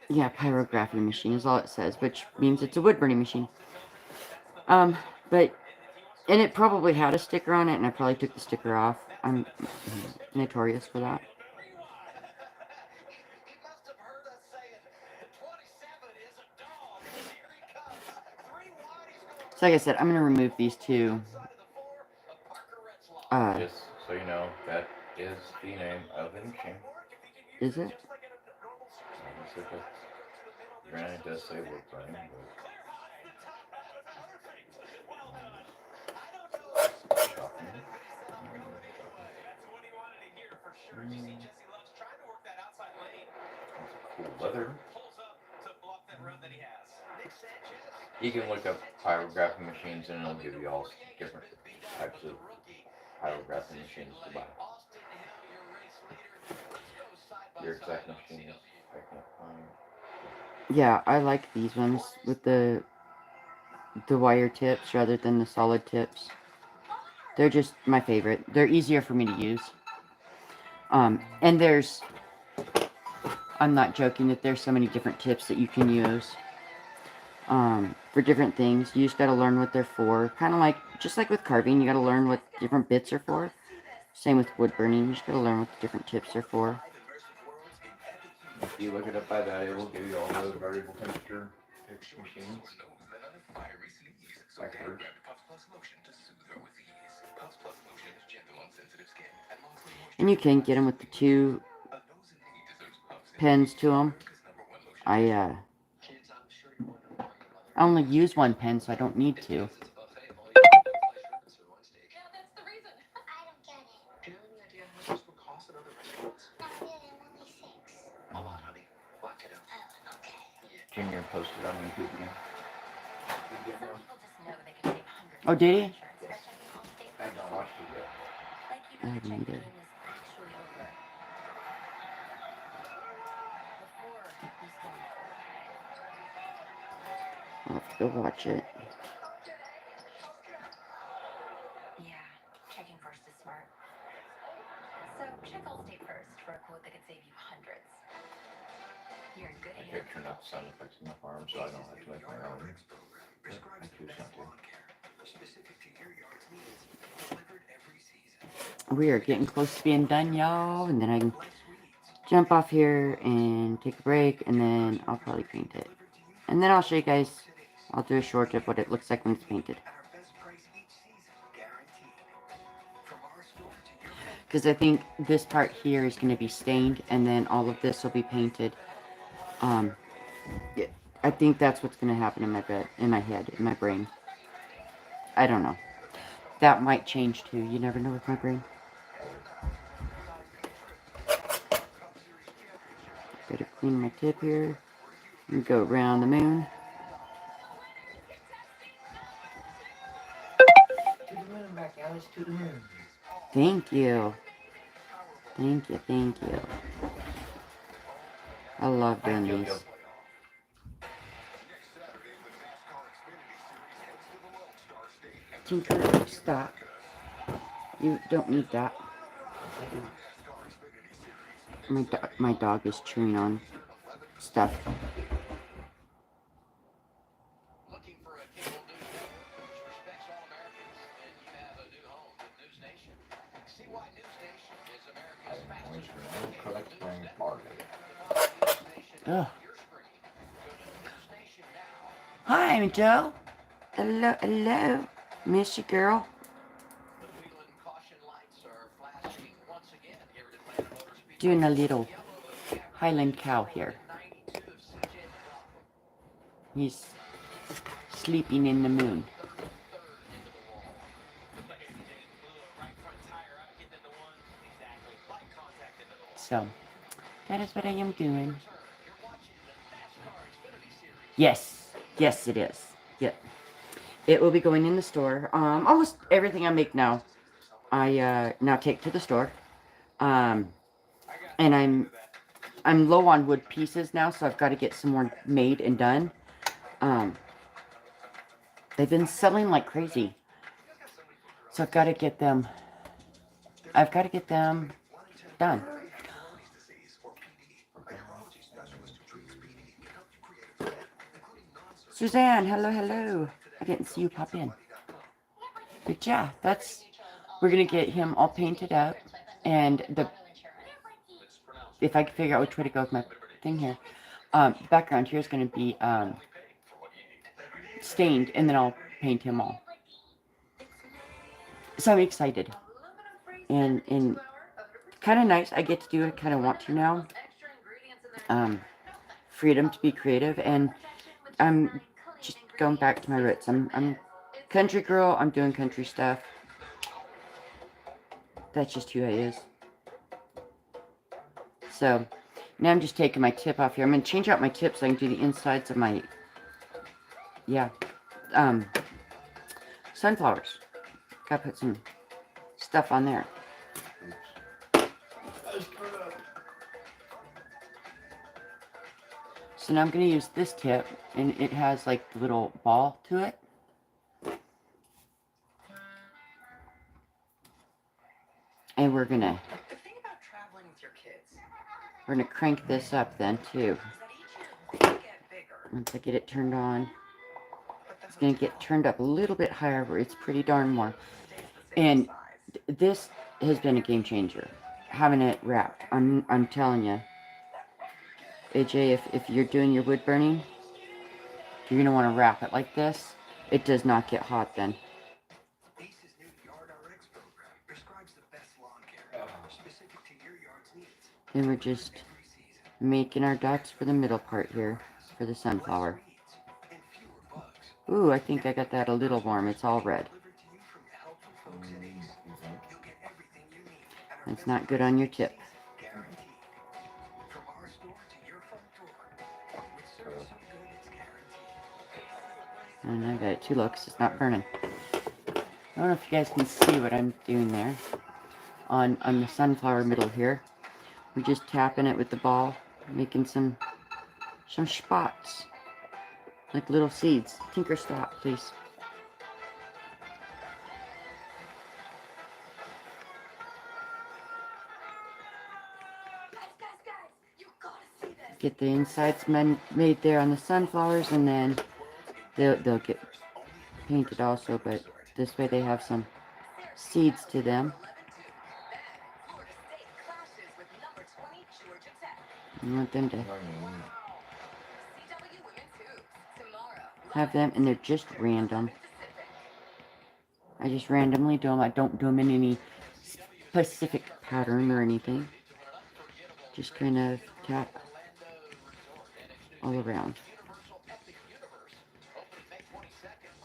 Yeah, pyrography machine is all it says, which means it's a wood burning machine. And it probably had a sticker on it, and I probably took the sticker off. I'm notorious for that. So like I said, I'm going to remove these two. Just so you know, that is the name of the machine. Is it? Granted, it does say wood burning, cool leather. You can look up pyrographing machines and it'll give you all different types of pyrographing machines to buy. Your exact machine is I can't find. Yeah, I like these ones with the wire tips rather than the solid tips. They're just my favorite. They're easier for me to use. And there's, I'm not joking that there's so many different tips that you can use for different things. You just got to learn what they're for. Kind of like, just like with carving, you got to learn what different bits are for. Same with wood burning, you just got to learn what the different tips are for. If you look it up by that, it will give you all the variable temperature machines. Factors. And you can get them with the 2 pens to them. I only use 1 pen, so I don't need to. Junior posted on YouTube again. Oh, did he? I haven't watched it yet. I haven't either. I'll have to go watch it. Yeah, checking first is smart. So check Allstate first for a quote that could save you hundreds. You're in good I hands. could turn off sound effects in the farm so I don't have to make my own. But I choose not to. We are getting close to being done, y'all, and then I can jump off here and take a break, and then I'll probably paint it. And then I'll show you guys, I'll do a short of what it looks like when it's painted. Because I think this part here is going to be stained, and then all of this will be painted. Yeah, I think that's what's going to happen in my head, in my brain. I don't know. That might change too. You never know with my brain. Gotta clean my tip here. And go around the moon. To the moon, back, Alice, to the moon. Thank you. Thank you, thank you. I love doing these. Tinker, stop. You don't need that. My dog is chewing on stuff. Looking for a cable news network which respects all Americans, and you have a new home with News Nation. See why News Nation is America's fastest growing cable news network. News Nation Ugh. on your screen. Go to News Nation now. Hi, I'm Joe. Hello, hello. Miss you, girl. The Whittling caution lights are flashing once again here at Atlanta Motor Speedway. Doing a little Highland cow here. He's sleeping in the moon. So, that is what I am doing. Yes. Yes, it is. Yep. It will be going in the store. Almost everything I make now, I now take to the store. And I'm low on wood pieces now, so I've got to get some more made and done. They've been selling like crazy. So I've got to get them done. Suzanne, hello, hello. I didn't see you pop in. But yeah, we're going to get him all painted up. And if I can figure out which way to go with my thing here. Background here is going to be stained, and then I'll paint him all. So I'm excited. And kind of nice. I get to do it. I kind of want to now. Freedom to be creative, and I'm just going back to my roots. I'm country girl. I'm doing country stuff. That's just who I is. So, Now I'm just taking my tip off here. I'm going to change out my tip so I can do the insides of my, yeah, sunflowers. Gotta put some stuff on there. So now I'm going to use this tip, and it has like a little ball to it. And we're going to The thing about traveling with your kids crank this up then too. is that each year we get bigger, Once I get it turned on, but the it's going to get hotel turned up a little bit higher where it's pretty darn warm. stays the same And size. this has been a game changer. Having it wrapped. I'm telling you. AJ, if you're doing your wood burning, you're going to want to wrap it like this. It does not get hot then. Ace's new Yard RX program prescribes the best lawn care, specific to your yard's needs. Then we're just Every season, making our dots for the middle part here for the less sunflower. weeds and fewer bugs. Ooh, I think I got that a little warm. It's all red. Delivered to you from the helpful folks at Ace. You'll get everything you need at our It's not good on your tip. guaranteed. From our store to your front door. With service so good it's guaranteed. And I got it too low because it's not burning. I don't know if you guys can see what I'm doing there. On the sunflower middle here. We're just tapping it with the ball, making some spots. Like little seeds. Tinker, stop, please. Guys, you gotta see this. Get the insides made there on the sunflowers, and then they'll get painted also, but this way they have some seeds to them. Florida State clashes with number 20 Georgia Tech. I want them to CW Women's Hoops tomorrow. have them, and they're just random. I just randomly do them. I don't do them in any specific pattern or anything. Just kind of tap all around.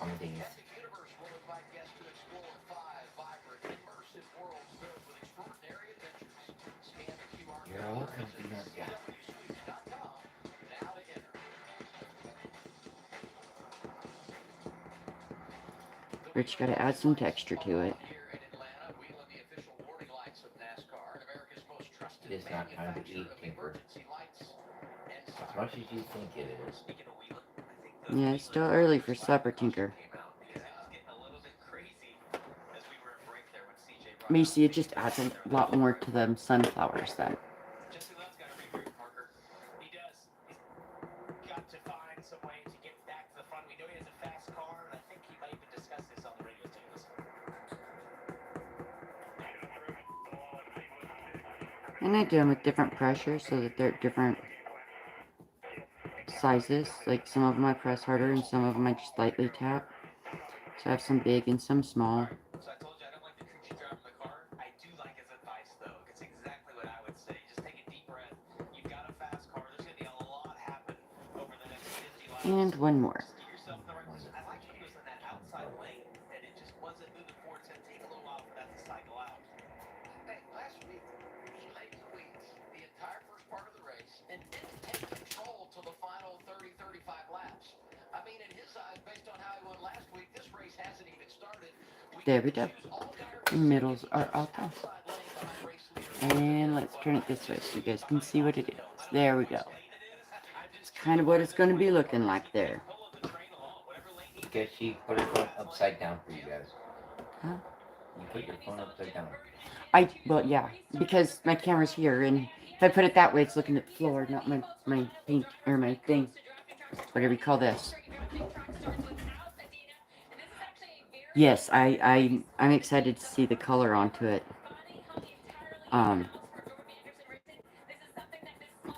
On these. You're all comfy, aren't ya? Rich got to add some texture to it. It is not time to eat, Tinker. As much as you think it is. Yeah, it's still early for supper, Tinker. Macy, it just adds a lot more to them sunflowers then. He does. He's got to find some way to get back to the front. We know he has a fast car, and I think he might even discuss this on the radio too. And I do them with different pressures so that they're different sizes. Like some of them I press harder and some of them I just lightly tap. So I have some big and some small. So I told you I don't like the coochie driving the car. I do like his advice, though. It's exactly what I would say. Just take a deep breath. You've got a fast car. There's going to be a lot happen over the next 50 laps. And one more. Get yourself in the right position. I like he was in that outside lane, and it just wasn't moving forward. It's going to take a little while for that to cycle out. Hey, last week, he laid the weeds the entire first part of the race and didn't take control till the final 30, 35 laps. I mean, in his eyes, based on how he won last week, this race hasn't even started. There we go. The middles are up. And let's turn it this way so you guys can see what it is. There we go. It's kind of what it's going to be looking like there. Guess she put her phone upside down for you guys. Huh? You put your phone upside down. Well, yeah, because my camera's here, and if I put it that way, it's looking at the floor, not my paint, or my thing. Whatever you call this. Yes, I'm excited to see the color onto it.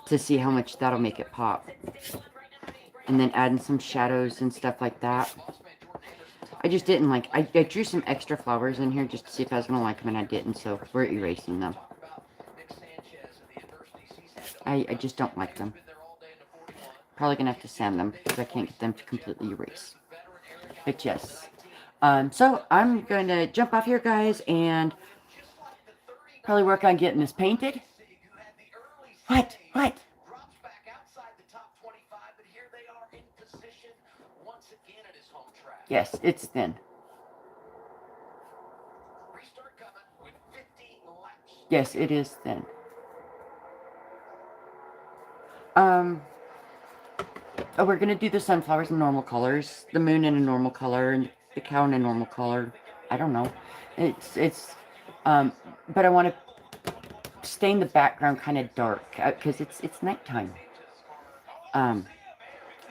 To see how much that'll make it pop. And then adding some shadows and stuff like that. I just didn't like, I drew some extra flowers in here just to see if I was going to like them, and I didn't, so we're erasing them. I just don't like them. Probably going to have to sand them because I can't get them to completely erase. But yes. So I'm going to jump off here, guys, and probably work on getting this painted. What? What? Drops back outside the top 25, but here they are in position once again at his home track. Yes, it's thin. Restart coming with 50 laps. Yes, it is thin. Oh, we're gonna do the sunflowers in normal colors, the moon in a normal color, and the cow in a normal color. I don't know. But I want to stain the background kind of dark because it's nighttime. And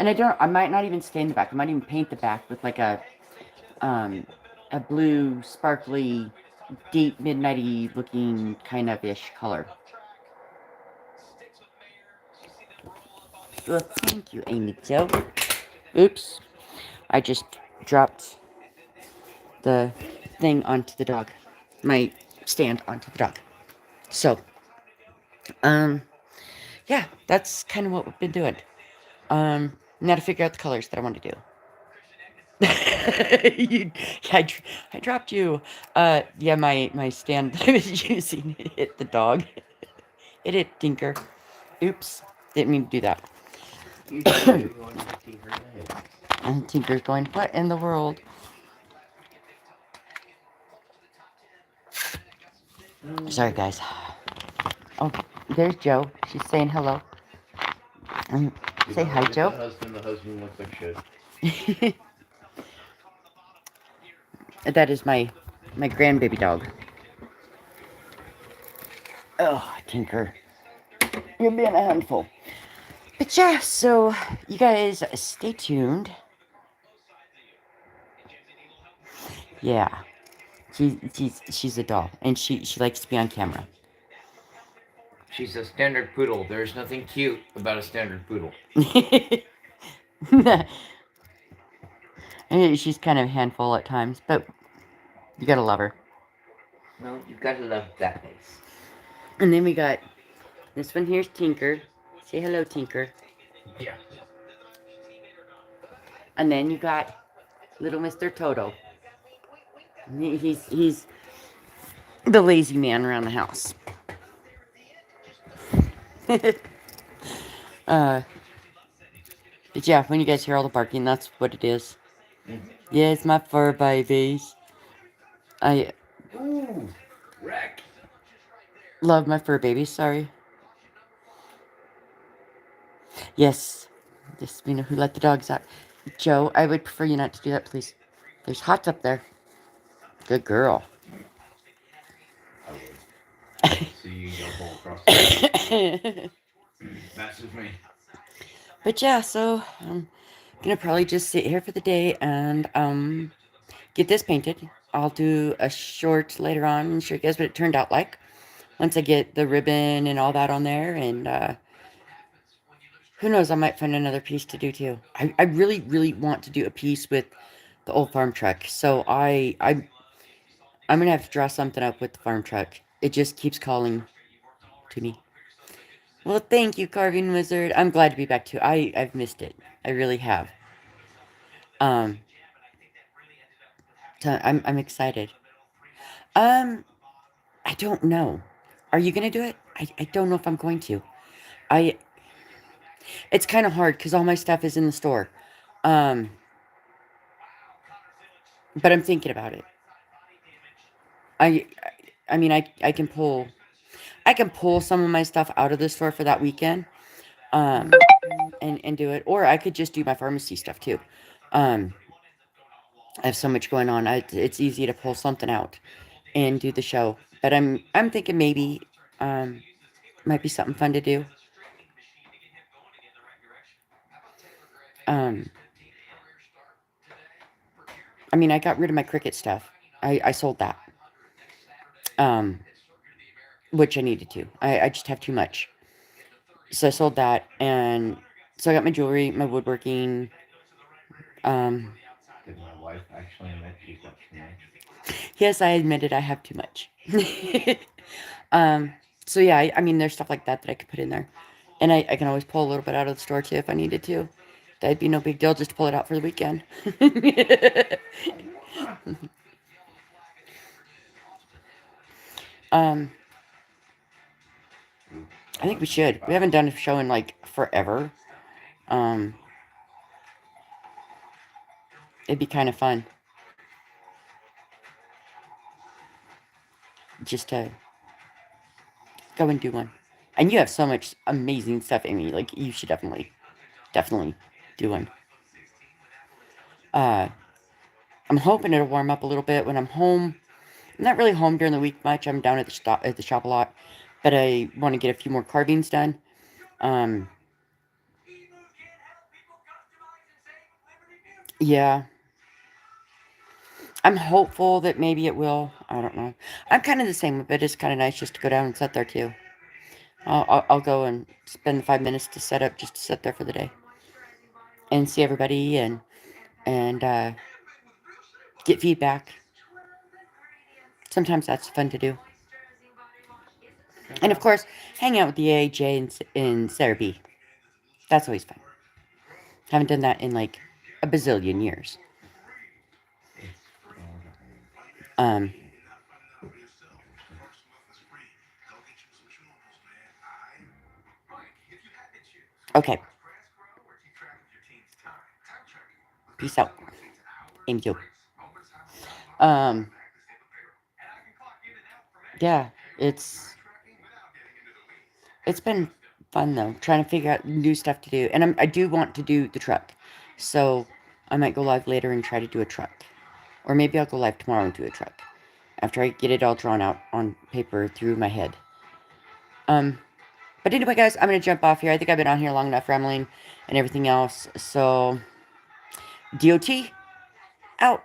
I might not even stain the back. I might even paint the back with like a blue, sparkly, deep, midnighty looking kind of ish color. Well, thank you, Amy Jo. Oops. I just dropped the thing onto the dog. My stand onto the dog. So, yeah, that's kind of what we've been doing. Now to figure out the colors that I want to do. I dropped you. Yeah, my stand that I was using hit the dog. It hit Tinker. Oops. Didn't mean to do that. You should be going to Tinker Day. And Tinker's going, what in the world? Sorry, guys. Oh, there's Joe. She's saying hello. Say hi, Joe. The husband looks like shit. That is my grandbaby dog. Oh, Tinker. You're being a handful. But yeah, so you guys stay tuned. Yeah. She's a doll. And she likes to be on camera. She's a standard poodle. There's nothing cute about a standard poodle. She's kind of a handful at times, but you gotta love her. No, you gotta love that face. And then we got this one here's Tinker. Say hello, Tinker. Yeah. And then you got little Mr. Toto. He's the lazy man around the house. But yeah, when you guys hear all the barking, that's what it is. Yeah, it's my fur babies. Ooh, wreck. Love my fur babies, sorry. Yes. Just, we know who let the dogs out. Joe, I would prefer you not to do that, please. There's Hots up there. Good girl. See you go across the That's me. But yeah, so I'm gonna probably just sit here for the day and get this painted. I'll do a short later on and show you guys what it turned out like. Once I get the ribbon and all that on there, and who knows, I might find another piece to do too. I really, really want to do a piece with the old farm truck. So I'm gonna have to draw something up with the farm truck. It just keeps calling to me. Well, thank you, Carving Wizard. I'm glad to be back too. I've missed it. I really have. So I'm excited. I don't know. Are you gonna do it? I don't know if I'm going to. It's kind of hard because all my stuff is in the store. But I'm thinking about it. I mean, I can pull some of my stuff out of the store for that weekend, and do it, or I could just do my pharmacy stuff too. I have so much going on. It's easy to pull something out and do the show. But I'm thinking maybe might be something fun to do. I mean, I got rid of my Cricut stuff. I sold that. Which I needed to. I just have too much. So I sold that, and so I got my jewelry, my woodworking. Did my wife actually admit she's got too much? Yes, I admitted I have too much. So yeah, I mean, there's stuff like that I could put in there. And I can always pull a little bit out of the store too if I needed to. That'd be no big deal just to pull it out for the weekend. I think we should. We haven't done a show in like forever. It'd be kind of fun. Just to go and do one. And you have so much amazing stuff, Amy. Like, you should definitely do one. I'm hoping it'll warm up a little bit when I'm home. I'm not really home during the week much. I'm down at the shop a lot. But I want to get a few more carvings done. Yeah. I'm hopeful that maybe it will. I don't know. I'm kind of the same, but it's kind of nice just to go down and sit there too. I'll go and spend the 5 minutes to set up, just to sit there for the day and see everybody and get feedback. Sometimes that's fun to do. And of course, hang out with the AJ and Sarah B. That's always fun. Haven't done that in like a bazillion years. Okay. Peace out. Amy too. Yeah, it's been fun though, trying to figure out new stuff to do. And I do want to do the truck. So I might go live later and try to do a truck. Or maybe I'll go live tomorrow and do a truck. After I get it all drawn out on paper through my head. But anyway, guys, I'm going to jump off here. I think I've been on here long enough rambling and everything else. So, DOT, out.